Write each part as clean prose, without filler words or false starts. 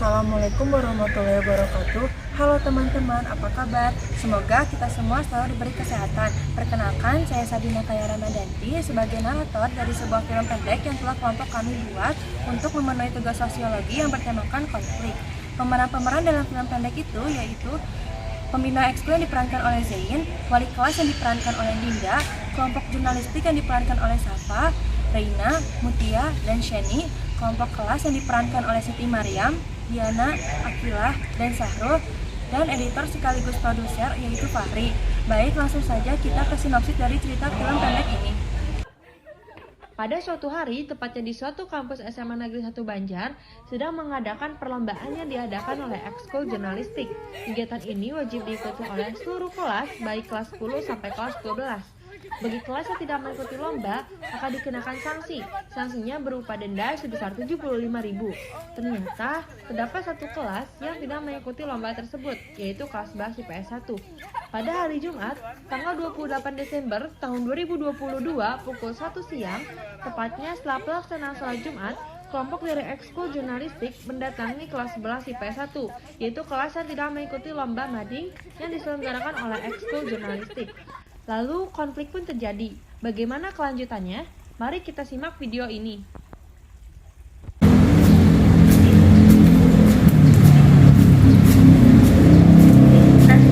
Assalamualaikum warahmatullahi wabarakatuh. Halo teman-teman, apa kabar? Semoga kita semua selalu diberi kesehatan. Perkenalkan, saya Sabina Kaya Ramadanti sebagai narator dari sebuah film pendek yang telah kelompok kami buat untuk memenuhi tugas sosiologi yang bertemakan konflik. Pemeran-pemeran dalam film pendek itu yaitu pembina ekskul yang diperankan oleh Zain, wali kelas yang diperankan oleh Dinda, kelompok jurnalistik yang diperankan oleh Safa, Reina, Mutia, dan Sheni, kelompok kelas yang diperankan oleh Siti Mariam, Diana, Akilah, dan Sahrul, dan editor sekaligus produser yaitu Fahri. Baik, langsung saja kita ke sinopsis dari cerita film pendek ini. Pada suatu hari, tepatnya di suatu kampus SMA Negeri 1 Banjar, sedang mengadakan perlombaan yang diadakan oleh ekskul jurnalistik. Kegiatan ini wajib diikuti oleh seluruh kelas, baik kelas 10 sampai kelas 12. Bagi kelas yang tidak mengikuti lomba, akan dikenakan sanksi. Sanksinya berupa denda sebesar 75.000. Ternyata, terdapat satu kelas yang tidak mengikuti lomba tersebut, yaitu kelas bahasa IPS 1. Pada hari Jumat, tanggal 28 Desember tahun 2022 pukul 1 siang, tepatnya setelah pelaksanaan sholat Jumat, kelompok dari ekskul jurnalistik mendatangi kelas 11 IPS 1, yaitu kelas yang tidak mengikuti lomba mading yang diselenggarakan oleh ekskul jurnalistik. Lalu konflik pun terjadi. Bagaimana kelanjutannya? Mari kita simak video ini.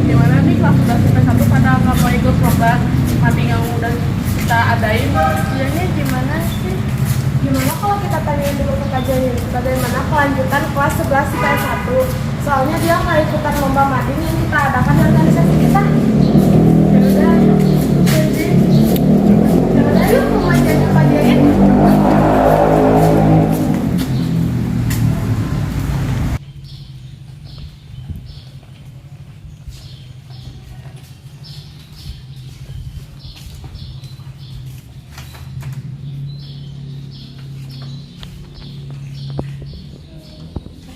Gimana nih kelas 11 IPS 1 pada nggak mau ikut lomba mading yang udah kita adain? Sebenarnya gimana sih? Gimana kalau kita tanyain dulu ke Kak Janin, bagaimana kelanjutan kelas 11 IPS 1? Soalnya dia nggak ikutan lomba mading yang kita adakan di organisasi kita. Yaudah yuk ke rumahnya Kak Janin.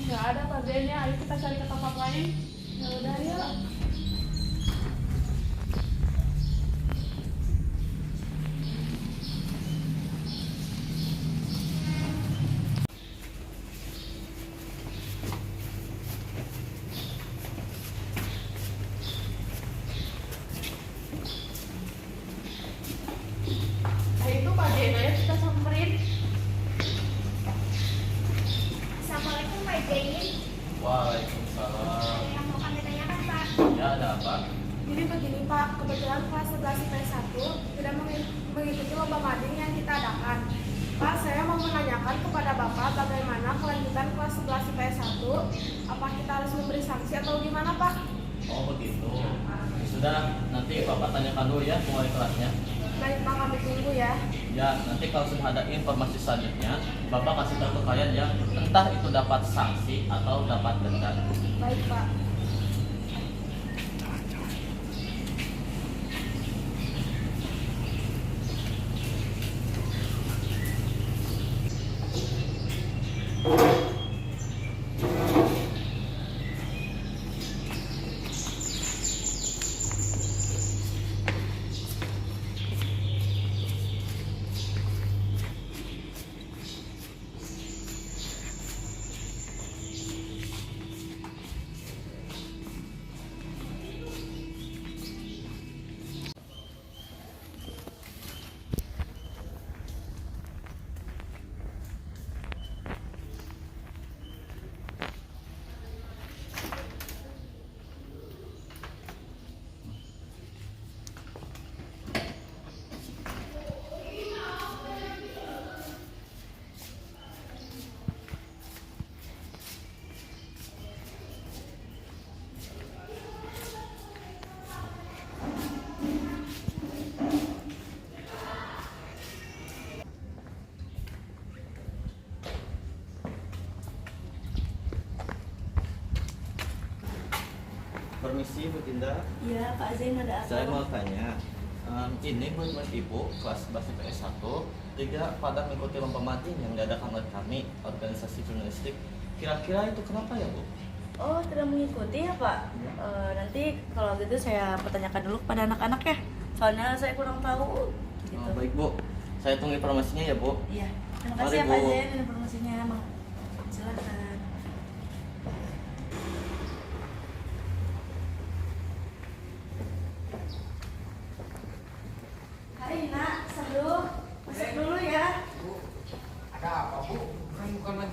Nggak ada Kak Zain ya, ayo kita cari ke tempat lain. Yaudah yuk. Itu Kak Zain, ayo kita samperin. Assalamualaikum Pak Janin. Waalaikumsalam. Yang mau kami tanyakan Pak. Ya, ada apa? Jadi begini Pak, kebetulan kelas 11 IPS 1 sudah mengikuti lomba mading yang kita adakan. Pak, saya mau menanyakan kepada Bapak bagaimana kelanjutan kelas 11 IPS 1. Apa kita harus memberi sanksi atau gimana Pak? Oh, begitu. Sudah, nanti Bapak tanyakan dulu ya ke wali kelasnya. Baik Pak, kami tunggu ya. Ya, nanti kalau sudah ada informasi selanjutnya, Bapak kasih tahu ke kalian ya, entah itu dapat sanksi atau dapat denda. Baik Pak. Permisi Bu Dinda, Iya Pak Zain, ada apa? saya mau tanya, ini buat Ibu kelas bahasa IPS 1 tidak pada mengikuti lomba mading yang diadakan oleh kami, organisasi jurnalistik. Kira-kira itu kenapa ya Bu? Oh, tidak mengikuti ya Pak? Nanti kalau gitu saya pertanyakan dulu kepada anak-anak ya. Soalnya saya kurang tahu. Gitu. Oh, baik Bu, saya tunggu informasinya ya Bu. Iya. Terima Mari, kasih ya Pak Bu. Zain informasinya. Silakan.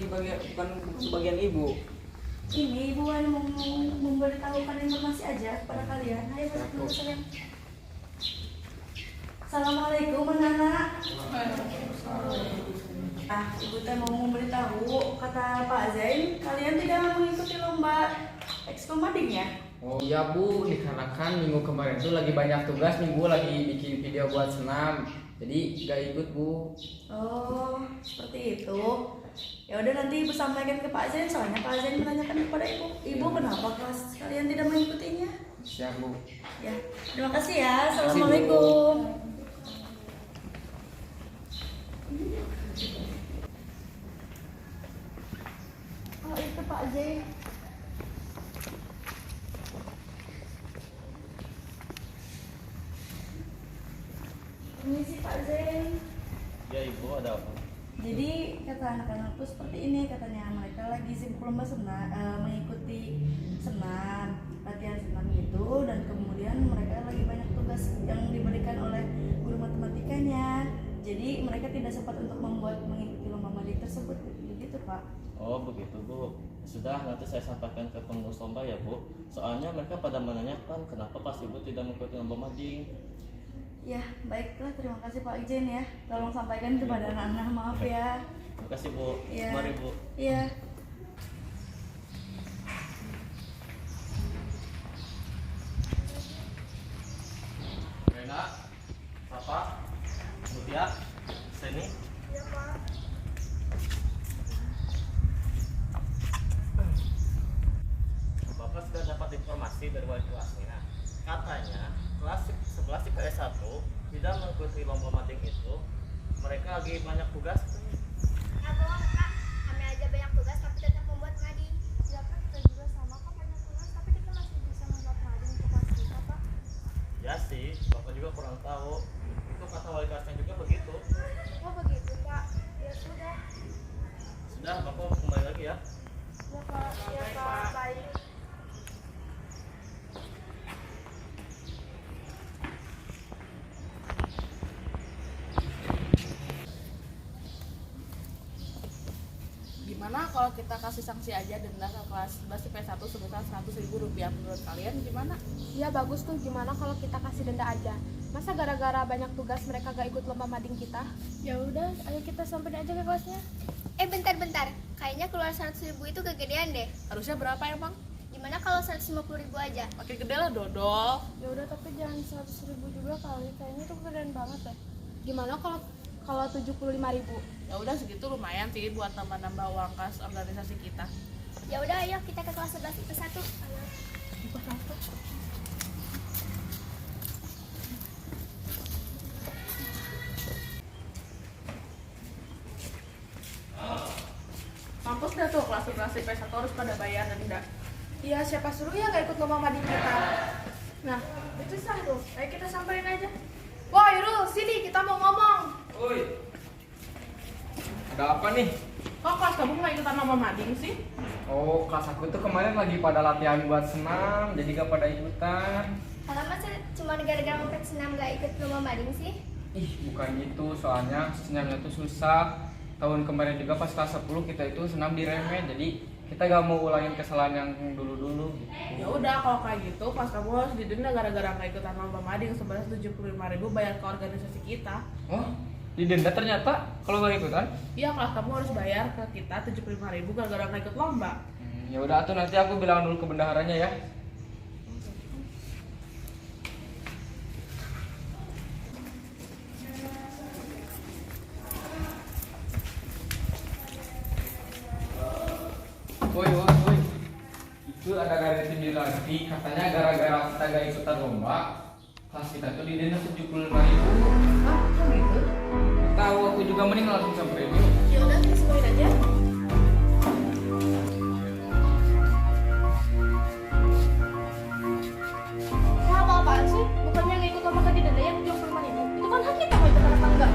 di bagian bukan bagian ibu. Ini ibu hanya mau memberitahukan informasi aja kepada kalian. Ayo masuk dulu sayang. Assalamualaikum anak-anak. Ibu teh mau memberitahu, kata Pak Zain, kalian tidak mengikuti lomba ekskul mading ya? Oh iya Bu, dikarenakan minggu kemarin tuh lagi banyak tugas, minggu lagi bikin video buat senam, jadi gak ikut Bu. Oh, seperti itu. Ya udah nanti ibu sampaikan ke Pak Zain, soalnya Pak Zain menanyakan kepada ibu kenapa kelas kalian tidak mengikutinya? Siap Bu. Ya, terima kasih ya. Assalamualaikum. Oh itu Pak Zain. Permisi Pak Zain. Ya ibu, ada apa? Jadi kata anak-anakku seperti ini, katanya mereka lagi sibuk lomba senam, mengikuti senam, latihan senam gitu, dan kemudian mereka lagi banyak tugas yang diberikan oleh guru matematikanya. Jadi mereka tidak sempat untuk mengikuti lomba mading tersebut, begitu Pak. Oh begitu Bu. Sudah, nanti saya sampaikan ke pengurus lomba ya Bu. Soalnya mereka pada menanyakan kenapa pas ibu tidak mengikuti lomba mading. Ya, baiklah, terima kasih Pak Ijen ya. Tolong sampaikan kepada anak-anak, maaf ya. Terima kasih Bu. Iya. Mari Bu. Iya. Rena, Papa, Mutia, sini. Iya Pak. Bapak sudah dapat informasi dari wali kelasnya. Katanya kelas 11 IPS 1 tidak mengikuti lomba mading itu. Mereka lagi banyak tugas. Ya bohong kak, kami aja banyak tugas tapi tetap membuat mading. Ya Pak, kita juga sama kok banyak tugas, tapi kita masih bisa membuat mading untuk kelas kita Pak. Ya sih, Bapak juga kurang tahu. Itu kata wali kelasnya juga begitu. Oh begitu Pak. Ya sudah. Sudah, Bapak kembali lagi ya. Ya Pak. Ya Pak. Baik. Gimana kalau kita kasih sanksi aja denda ke kelas 11 IPS 1 sebesar 100.000 rupiah, menurut kalian gimana? Ya bagus tuh, gimana kalau kita kasih denda aja? Masa gara-gara banyak tugas mereka gak ikut lomba mading kita? Ya udah, ayo kita samperin aja ke kelasnya. Bentar, kayaknya keluar 100.000 itu kegedean deh. Harusnya berapa emang? Gimana kalau 150.000 aja? Makin gede lah dodol. Ya udah, tapi jangan 100.000 juga kali, kayaknya itu kegedean banget deh. Gimana kalau 75.000? Ya udah segitu lumayan sih buat nambah-nambah uang kas organisasi kita. Ya udah, ayo kita ke kelas 11 IPS 1. Ayo. Mampus dah tuh kelas 11 IPS 1 harus pada bayar denda. Iya, siapa suruh ya gak ikut lomba mading kita? Nah, itu sah tuh, ayo kita samperin aja. Wah Irul, sini kita mau ngomong. Woi, ada apa nih? Kok kelas kamu nggak ikutan lomba mading sih? Oh, kelas aku tuh kemarin lagi pada latihan buat senam, jadi gak pada ikutan. Kalau masa cuma gara-gara ngumpet senam gak ikut lomba mading sih? Ih, bukan gitu, soalnya senamnya tuh susah. Tahun kemarin juga pas kelas 10 kita itu senam di remen, jadi kita gak mau ulangin kesalahan yang dulu-dulu gitu. Ya udah kalau kayak gitu kelas kamu harus didenda gara-gara nggak ikutan lomba mading sebesar 75.000 bayar ke organisasi kita. Oh, didenda ternyata kalau gak ikutan? Iya, kelas kamu harus bayar ke kita 75.000 gara-gara nggak ikut lomba. Ya udah tuh, nanti aku bilang dulu ke bendaharanya ya. Woi, itu ada garis sendiri lagi, katanya gara-gara kita gak ikutan lomba, kelas kita tuh didenda 75.000. Ah, kok gitu? Tahu, aku juga mending langsung samperin yuk. Ya udah, kita sembuhin aja. Wah, apa-apaan sih? Bukannya gak ikut lomba tadi denda yang 75.000? Itu kan hak kita mau ikutan apa enggak?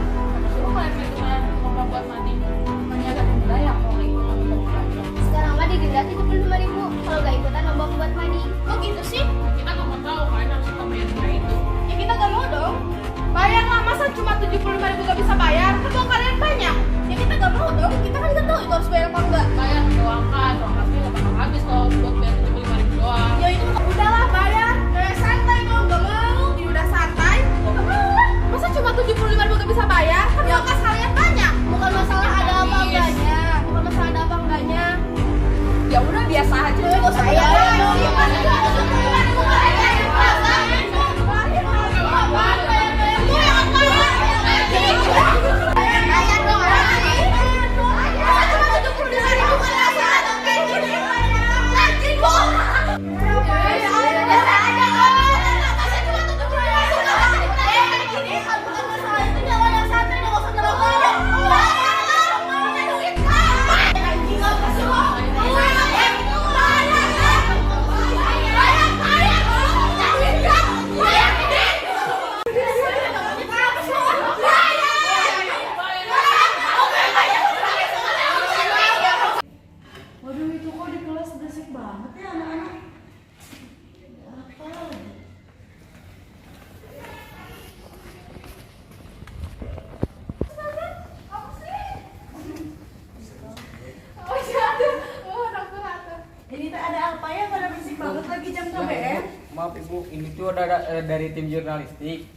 Suruh kalian nggak ikutan lomba buat mading, hanya ada denda ya kalau nggak ikutan lomba buat mading. Sekarang mah didenda 75.000 kalau gak ikutan lomba buat mading. Oh gitu sih? Kita nggak mau tahu kalian harus kita bayar denda itu. Ya kita gak mau dong. Bayar lah, masa cuma 75.000 gak bisa bayar? Kan uang kalian banyak. Ya kita gak mau dong, kita kan gak tahu itu dari tim jurnalistik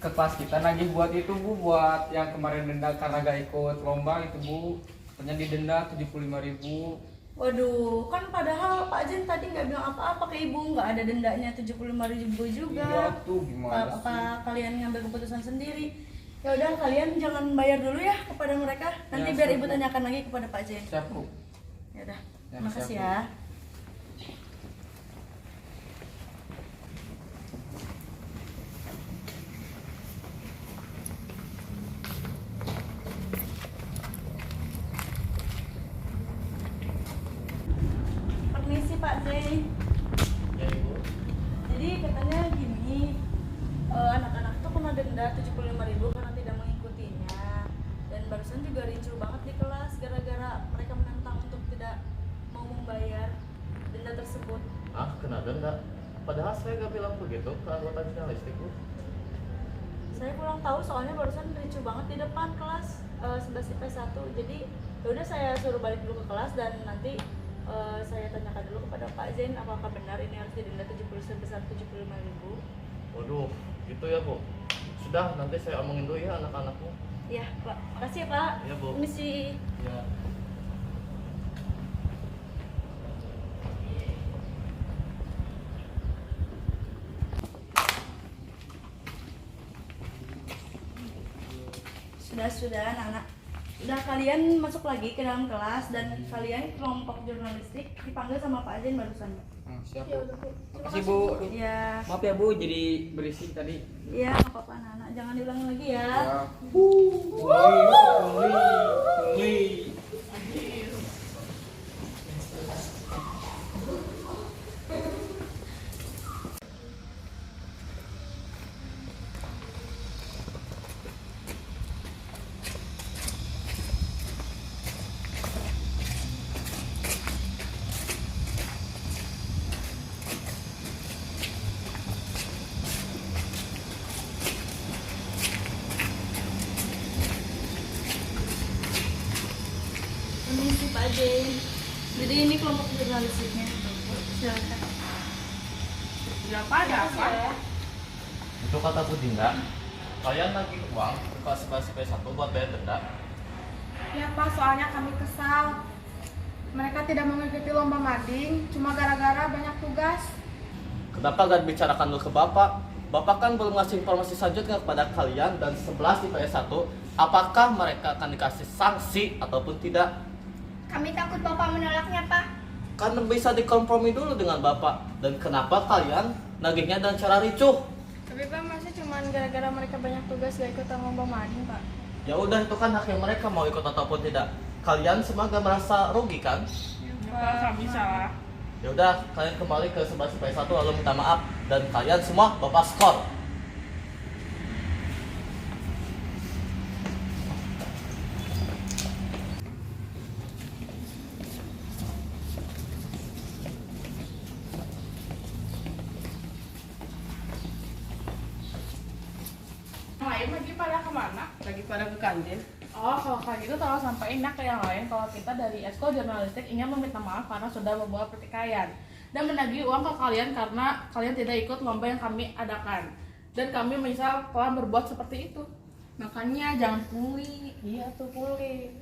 ke kelas kita nagih buat itu Bu, buat yang kemarin denda karena gak ikut lomba itu Bu, katanya didenda 75.000. Waduh, kan padahal Pak Jen tadi nggak bilang apa-apa ke ibu, nggak ada dendanya 75.000 juga. Iya tuh gimana sih? Apa kalian ngambil keputusan sendiri? Ya udah, kalian jangan bayar dulu ya kepada mereka. Nanti Ya, biar siap, ibu Bu. tanyakan lagi kepada Pak Jen. Siap Bu. Ya udah, Ya, terima kasih siap, Bu. ya. Permisi Pak Jen. Ya Ibu. Jadi katanya gini, anak-anak tuh kena denda 75.000 karena tidak mengikutinya. Dan barusan juga ricuh banget di kelas gara-gara mereka menentang untuk tidak mau membayar denda tersebut. Ah, kena denda. Padahal saya gak bilang begitu ke anggota jurnalistik Bu. Saya kurang tahu soalnya barusan ricuh banget di depan kelas 11 IPS 1. Jadi yaudah saya suruh balik dulu ke kelas dan nanti saya tanyakan dulu kepada Pak Zain apakah benar ini harus didenda sebesar 75.000. Waduh, gitu ya Bu. Sudah, nanti saya omongin dulu ya anak-anaknya. Iya Pak, makasih ya Pak. Iya, Bu. Permisi. Ya. Sudah anak-anak. Udah, kalian masuk lagi ke dalam kelas dan kalian kelompok jurnalistik dipanggil sama Pak Zain barusan. Siap Ya Bu. udah, Bu. Terima Makasih kasih, Bu. Iya. Maaf ya Bu, jadi berisik tadi. Iya, nggak apa-apa anak-anak. Jangan diulangi lagi ya. Ya. Permisi Pak Zain. Jadi ini kelompok jurnalistiknya. Silakan. Ya apa ada apa? Itu kata Bu Dinda. Kalian lagi uang ke kelas 11 IPS 1 buat bayar denda. Ya Pak, soalnya kami kesal. Mereka tidak mengikuti lomba mading, cuma gara-gara banyak tugas. Kenapa gak bicarakan dulu ke Bapak? Bapak kan belum ngasih informasi selanjutnya kepada kalian dan 11 IPS 1. Apakah mereka akan dikasih sanksi ataupun tidak? Kami takut Bapak menolaknya, Pak. Kan bisa dikompromi dulu dengan Bapak. Dan kenapa kalian nagihnya dengan cara ricuh? Tapi Pak, masa cuma gara-gara mereka banyak tugas gak ikutan lomba mading, Pak? Ya udah, itu kan haknya mereka mau ikut ataupun tidak. Kalian semua gak merasa rugi kan? Ya Pak, kami salah. Ya udah, kalian kembali ke 11 IPS 1 lalu minta maaf dan kalian semua Bapak skor. Yang lain lagi pada kemana? Lagi pada ke kantin. Oh, kalau kayak gitu tolong sampaikan ke yang lain kalau kita dari Eskol Jurnalistik ingin meminta maaf karena sudah membuat pertikaian dan menagih uang ke kalian karena kalian tidak ikut lomba yang kami adakan. Dan kami menyesal telah berbuat seperti itu. Makanya jangan pungli. Iya tuh pulih.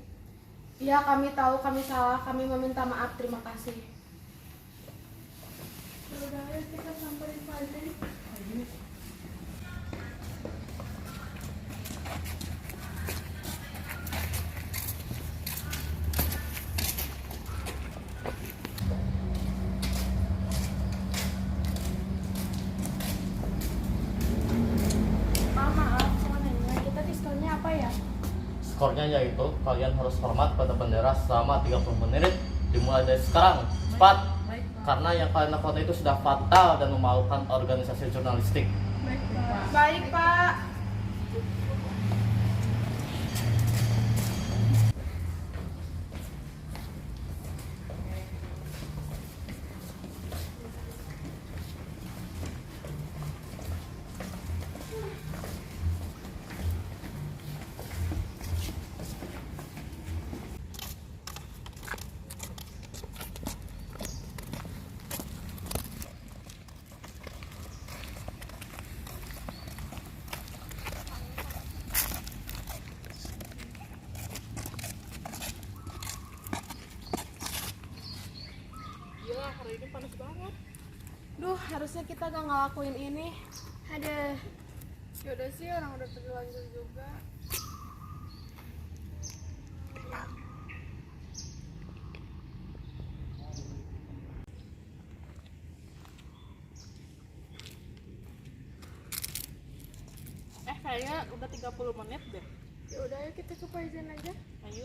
Iya, kami tahu kami salah, kami meminta maaf, terima kasih. Udah, ayo kita samperin Pak Zain. Maaf, mau nanya, kita diskonnya apa ya? Skornya yaitu kalian harus hormat pada bendera selama 30 menit dimulai dari sekarang. Cepat. Karena yang kalian lakukan itu sudah fatal dan memalukan organisasi jurnalistik. Baik, Pak. harusnya kita gak ngelakuin ini. Ada. Yaudah sih, orang udah terlanjur juga. Kayaknya udah 30 menit deh. Ya udah, yuk kita ke Paizen aja. Ayo.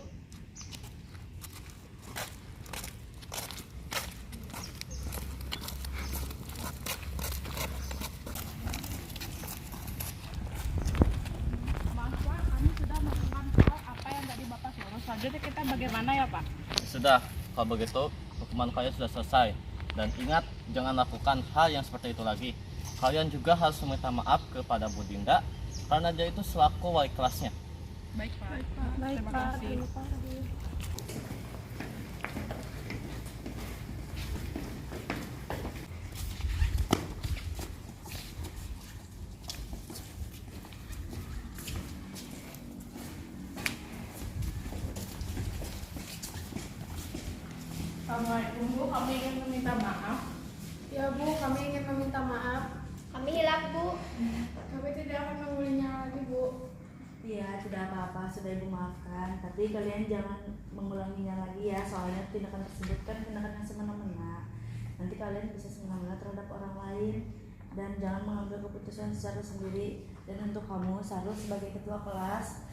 Maaf Pak, kami sudah melakukan hal apa yang tadi Bapak suruh. Selanjutnya kita bagaimana ya Pak? Sudah, kalau begitu hukuman kalian sudah selesai. Dan ingat, jangan lakukan hal yang seperti itu lagi. Kalian juga harus meminta maaf kepada Bu Dinda karena dia itu selaku wali kelasnya. Baik Pak. Baik, Terima Pak. kasih. Terima kasih. Assalamualaikum Bu, kami ingin meminta maaf. Ya Bu, kami ingin meminta maaf. Kami hilaf, Bu. Kami tidak akan mengulanginya lagi Bu. Iya, tidak apa-apa, sudah Ibu maafkan. Tapi kalian jangan mengulanginya lagi ya, soalnya tindakan tersebut kan tindakan yang semena-mena. Nanti kalian bisa semena-mena terhadap orang lain dan jangan mengambil keputusan secara sendiri. Dan untuk kamu, Sarul sebagai ketua kelas,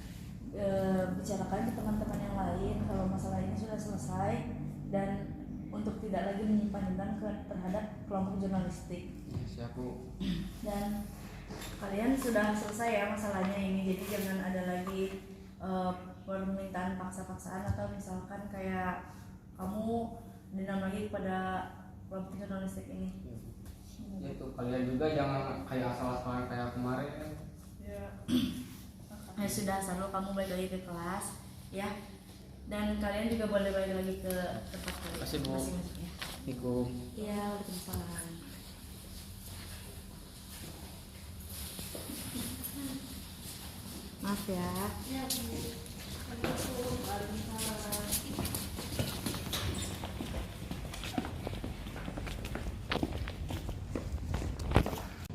bicarakan ke teman-teman yang lain kalau masalah ini sudah selesai dan untuk tidak lagi menyimpan dendam terhadap kelompok jurnalistik. Siap Bu. Dan kalian sudah selesai ya masalahnya ini, jadi jangan ada lagi permintaan paksa-paksaan atau misalkan kayak kamu dendam lagi kepada kelompok jurnalistik ini. Ya itu kalian juga jangan kayak asal-asalan kayak kemarin. Ya sudah, Sarul, kamu balik lagi ke kelas ya, dan kalian juga boleh balik lagi ke tempat kalian Terima kasih, Bu. masing-masing ya. Assalamualaikum. Iya, waalaikumsalam. Maaf ya.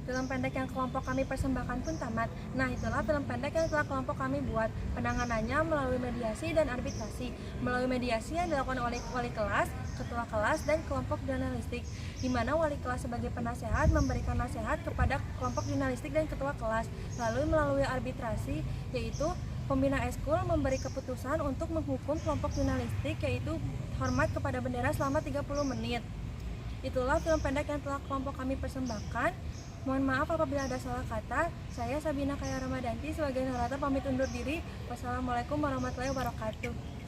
Film pendek yang kelompok kami persembahkan pun tamat. Nah, itulah film pendek yang telah kelompok kami buat. Penanganannya melalui mediasi dan arbitrasi. Melalui mediasi yang dilakukan oleh wali kelas, ketua kelas, dan kelompok jurnalistik, di mana wali kelas sebagai penasehat memberikan nasihat kepada kelompok jurnalistik dan ketua kelas. Lalu melalui arbitrasi, yaitu pembina eskul memberi keputusan untuk menghukum kelompok jurnalistik, yaitu hormat kepada bendera selama 30 menit. Itulah film pendek yang telah kelompok kami persembahkan. Mohon maaf apabila ada salah kata. Saya Sabina Kaya Ramadanti sebagai narator pamit undur diri. Wassalamualaikum warahmatullahi wabarakatuh.